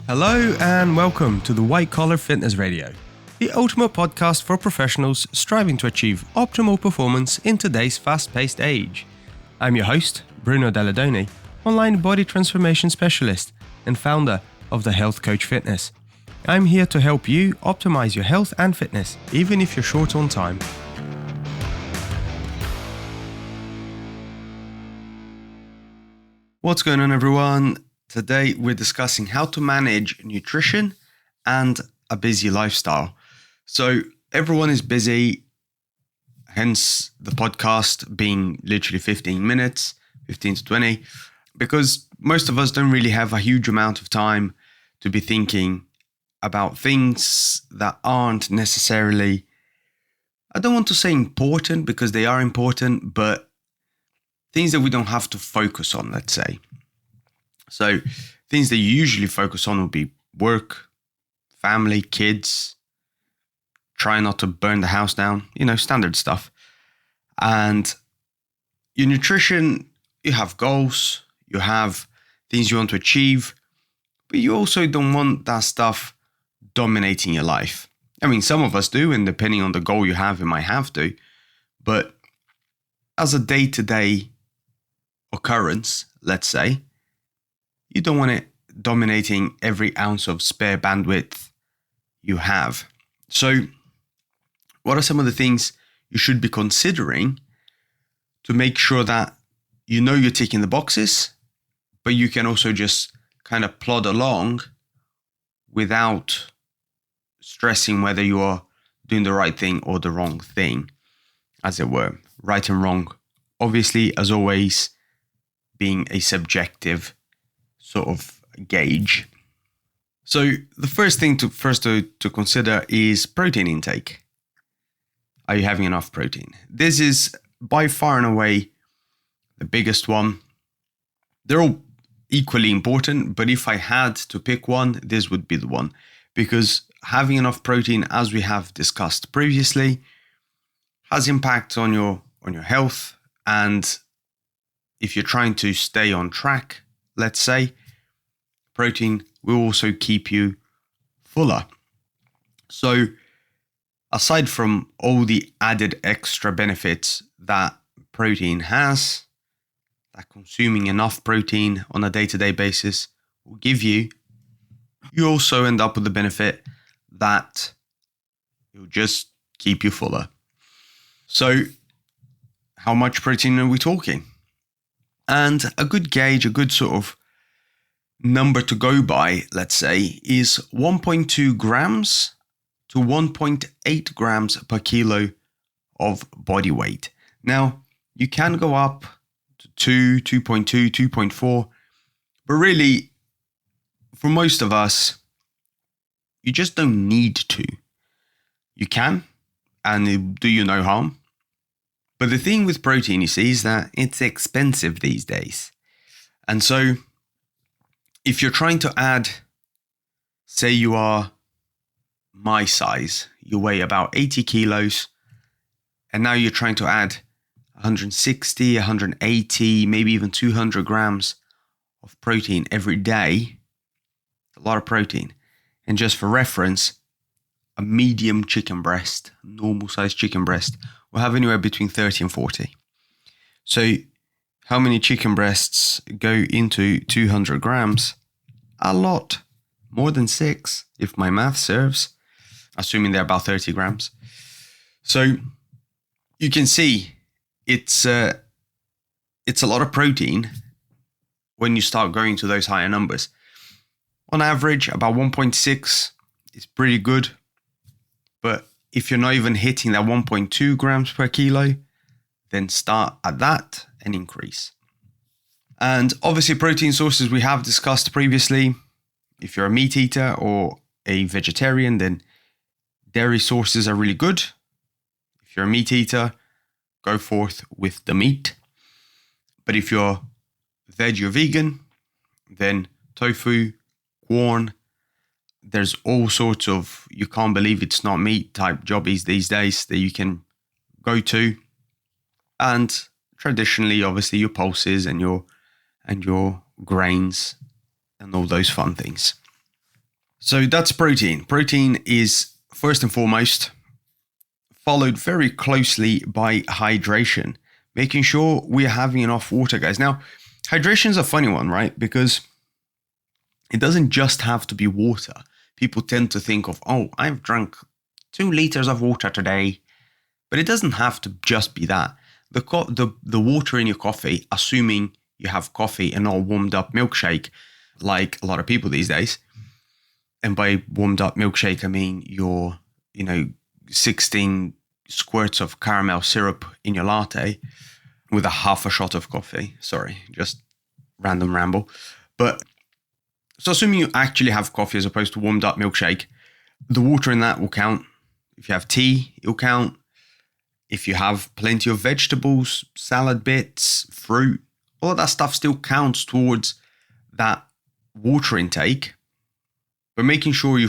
Hello and welcome to the White Collar Fitness Radio, the ultimate podcast for professionals striving to achieve optimal performance in today's fast-paced age. I'm your host, Bruno Dalladoni, online body transformation specialist and founder of The Health Coach Fitness. I'm here to help you optimize your health and fitness, even if you're short on time. What's going on, everyone? Today we're discussing how to manage nutrition and a busy lifestyle. So everyone is busy, hence the podcast being literally 15 minutes, 15 to 20, because most of us don't really have a huge amount of time to be thinking about things that aren't necessarily, I don't want to say important because they are important, but things that we don't have to focus on, let's say. So things that you usually focus on will be work, family, kids, try not to burn the house down, standard stuff. And your nutrition, you have goals, you have things you want to achieve, but you also don't want that stuff dominating your life. I mean, some of us do, and depending on the goal you have, you might have to. But as a day-to-day occurrence, let's say, you don't want it dominating every ounce of spare bandwidth you have. So what are some of the things you should be considering to make sure that you're ticking the boxes, but you can also just kind of plod along without stressing whether you are doing the right thing or the wrong thing, as it were. Right and wrong, obviously, as always, being a subjective sort of gauge. So the first thing to consider is protein intake. Are you having enough protein? This is by far and away the biggest one. They're all equally important, but if I had to pick one, this would be the one, because having enough protein, as we have discussed previously, has impact on your health. And if you're trying to stay on track, let's say, protein will also keep you fuller. So aside from all the added extra benefits that protein has, that consuming enough protein on a day-to-day basis will give you, you also end up with the benefit that it will just keep you fuller. So how much protein are we talking? And a good gauge, a good sort of number to go by, let's say, is 1.2 grams to 1.8 grams per kilo of body weight. Now, you can go up to 2, 2.2, 2.4, but really, for most of us, you just don't need to. You can, and it'll do you no harm. But the thing with protein, you see, is that it's expensive these days. And so if you're trying to add, say you are my size, you weigh about 80 kilos, and now you're trying to add 160, 180, maybe even 200 grams of protein every day, a lot of protein. And just for reference, a medium chicken breast, normal size chicken breast, will have anywhere between 30 and 40. So how many chicken breasts go into 200 grams? A lot. More than 6, if my math serves, assuming they're about 30 grams. So you can see it's a lot of protein when you start going to those higher numbers. On average, about 1.6 is pretty good. But if you're not even hitting that 1.2 grams per kilo, then start at that and increase. And obviously protein sources we have discussed previously. If you're a meat eater or a vegetarian, then dairy sources are really good. If you're a meat eater, go forth with the meat. But if you're veg or vegan, then tofu, corn, there's all sorts of, you can't believe it's not meat type jobbies these days that you can go to. And traditionally, obviously, your pulses and your grains and all those fun things. So that's protein. Protein is first and foremost, followed very closely by hydration, making sure we're having enough water, guys. Now, hydration is a funny one, right? Because it doesn't just have to be water. People tend to think of, oh, I've drunk 2 liters of water today, but it doesn't have to just be that. The water in your coffee, assuming you have coffee and not warmed up milkshake, like a lot of people these days. And by warmed up milkshake, I mean your, 16 squirts of caramel syrup in your latte with a half a shot of coffee. Sorry, just random ramble. But so assuming you actually have coffee as opposed to warmed up milkshake, the water in that will count. If you have tea, it'll count. If you have plenty of vegetables, salad bits, fruit, all of that stuff still counts towards that water intake. But making sure you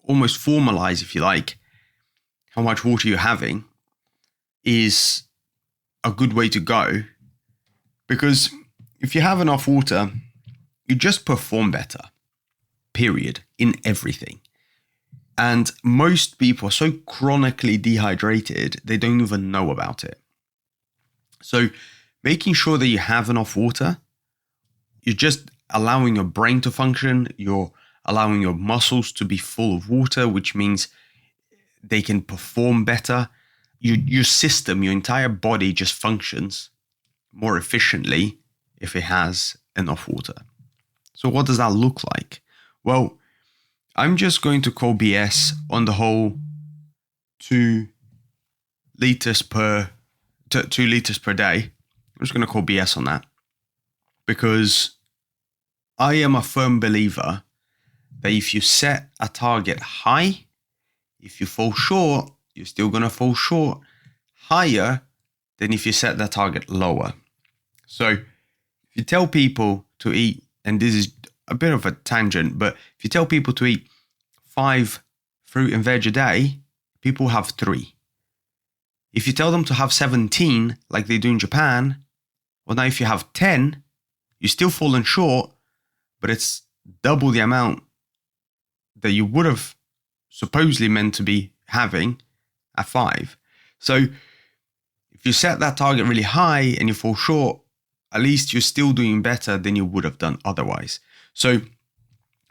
almost formalize, if you like, how much water you're having is a good way to go. Because if you have enough water, you just perform better, period, in everything. And most people are so chronically dehydrated, they don't even know about it. So making sure that you have enough water, you're just allowing your brain to function, you're allowing your muscles to be full of water, which means they can perform better. Your system, your entire body just functions more efficiently if it has enough water. So what does that look like? Well, I'm just going to call BS on the whole 2 liters per day. I'm just going to call BS on that because I am a firm believer that if you set a target high, if you fall short, you're still going to fall short higher than if you set that target lower. So if you tell people to eat, and this is a bit of a tangent, but if you tell people to eat 5 fruit and veg a day, people have 3. If you tell them to have 17, like they do in Japan, well, now if you have 10, you're still falling short, but it's double the amount that you would have supposedly meant to be having at 5. So if you set that target really high and you fall short, at least you're still doing better than you would have done otherwise. So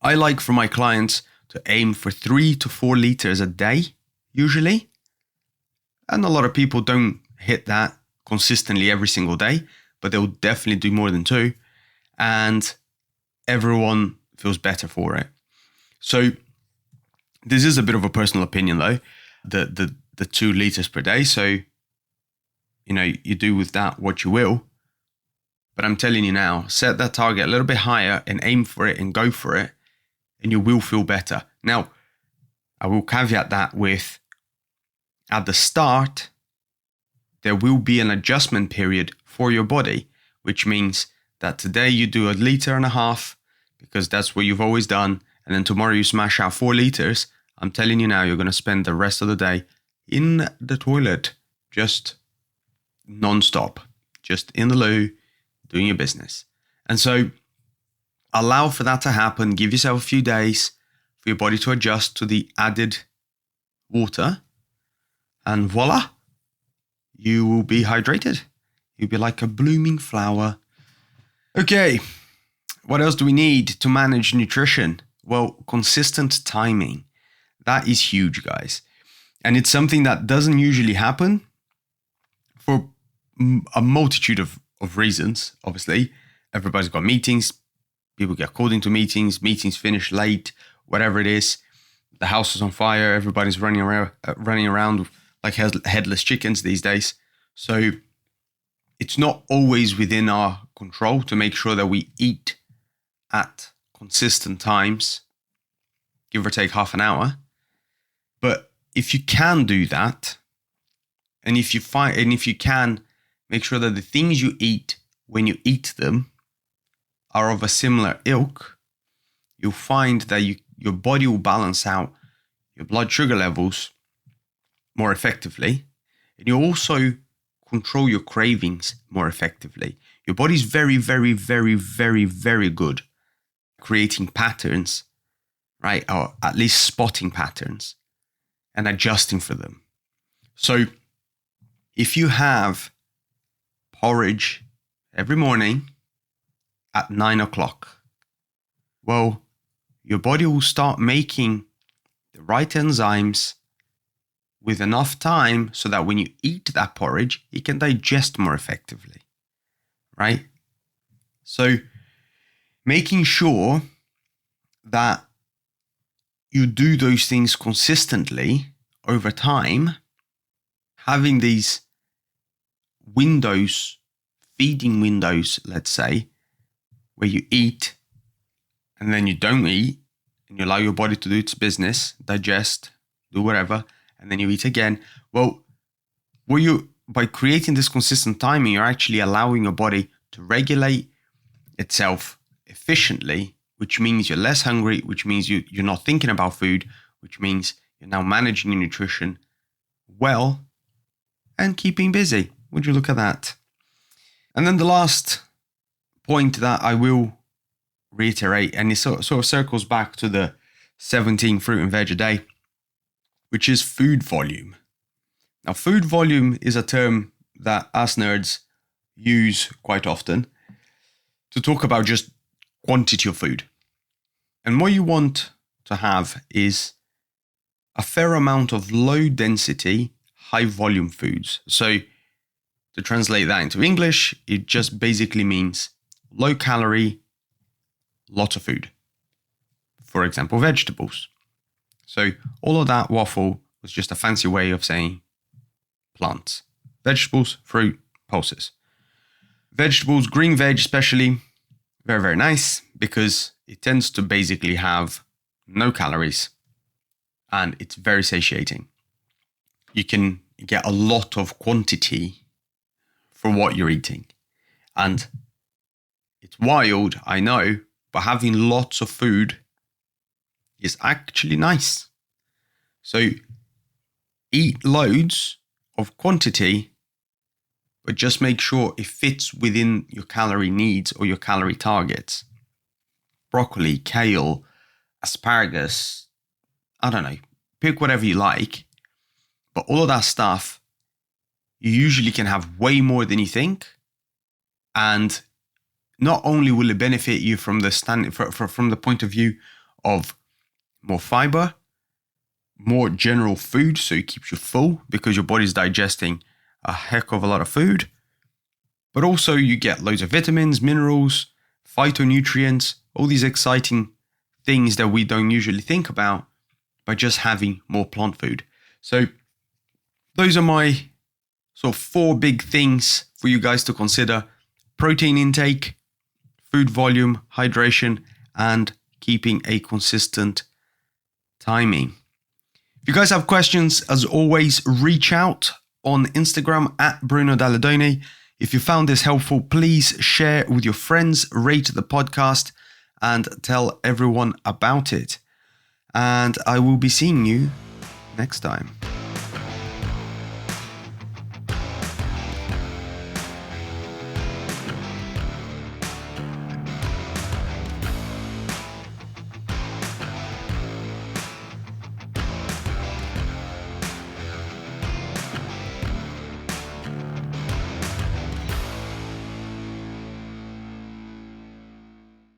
I like for my clients to aim for 3 to 4 liters a day, usually. And a lot of people don't hit that consistently every single day, but they'll definitely do more than 2. And everyone feels better for it. So this is a bit of a personal opinion though, the 2 liters per day. So, you do with that what you will. But I'm telling you now, set that target a little bit higher and aim for it and go for it, and you will feel better. Now, I will caveat that with, at the start, there will be an adjustment period for your body, which means that today you do 1.5 liters because that's what you've always done, and then tomorrow you smash out 4 liters. I'm telling you now, you're going to spend the rest of the day in the toilet, just non-stop, just in the loo, doing your business. And so allow for that to happen. Give yourself a few days for your body to adjust to the added water. And voila, you will be hydrated. You'll be like a blooming flower. Okay, what else do we need to manage nutrition? Well, consistent timing. That is huge, guys. And it's something that doesn't usually happen for a multitude of reasons. Obviously, everybody's got meetings. People get called into meetings. Meetings finish late, whatever it is. The house is on fire. Everybody's running around like headless chickens these days. So it's not always within our control to make sure that we eat at consistent times, give or take half an hour. But if you can do that, and if you can make sure that the things you eat when you eat them are of a similar ilk, you'll find that your body will balance out your blood sugar levels more effectively, and you also control your cravings more effectively. Your body's very, very, very, very, very good at creating patterns right? Or at least spotting patterns and adjusting for them. So if you have porridge every morning at 9 o'clock, well, your body will start making the right enzymes with enough time so that when you eat that porridge, it can digest more effectively, right? So making sure that you do those things consistently over time, having these windows, feeding windows, let's say, where you eat and then you don't eat and you allow your body to do its business, digest, do whatever, and then you eat again. Well, by creating this consistent timing, you're actually allowing your body to regulate itself efficiently, which means you're less hungry, which means you're not thinking about food, which means you're now managing your nutrition well and keeping busy. Would you look at that? And then the last point that I will reiterate, and it sort of circles back to the 17 fruit and veg a day, which is food volume. Now, food volume is a term that us nerds use quite often to talk about just quantity of food. And what you want to have is a fair amount of low density, high volume foods. So to translate that into English, it just basically means low calorie, lots of food. For example, vegetables. So all of that waffle was just a fancy way of saying plants. Vegetables, fruit, pulses. Vegetables, green veg especially, very, very nice because it tends to basically have no calories and it's very satiating. You can get a lot of quantity for what you're eating. And it's wild, I know, but having lots of food is actually nice. So eat loads of quantity, but just make sure it fits within your calorie needs or your calorie targets. Broccoli, kale, asparagus, I don't know, pick whatever you like. But all of that stuff, you usually can have way more than you think. And not only will it benefit you from the point of view of more fiber, more general food, so it keeps you full because your body's digesting a heck of a lot of food. But also you get loads of vitamins, minerals, phytonutrients, all these exciting things that we don't usually think about by just having more plant food. So those are my sort of 4 big things for you guys to consider: protein intake, food volume, hydration, and keeping a consistent timing. If you guys have questions, as always, reach out on Instagram at Bruno Dalladone. If you found this helpful, please share with your friends, rate the podcast, and tell everyone about it. And I will be seeing you next time.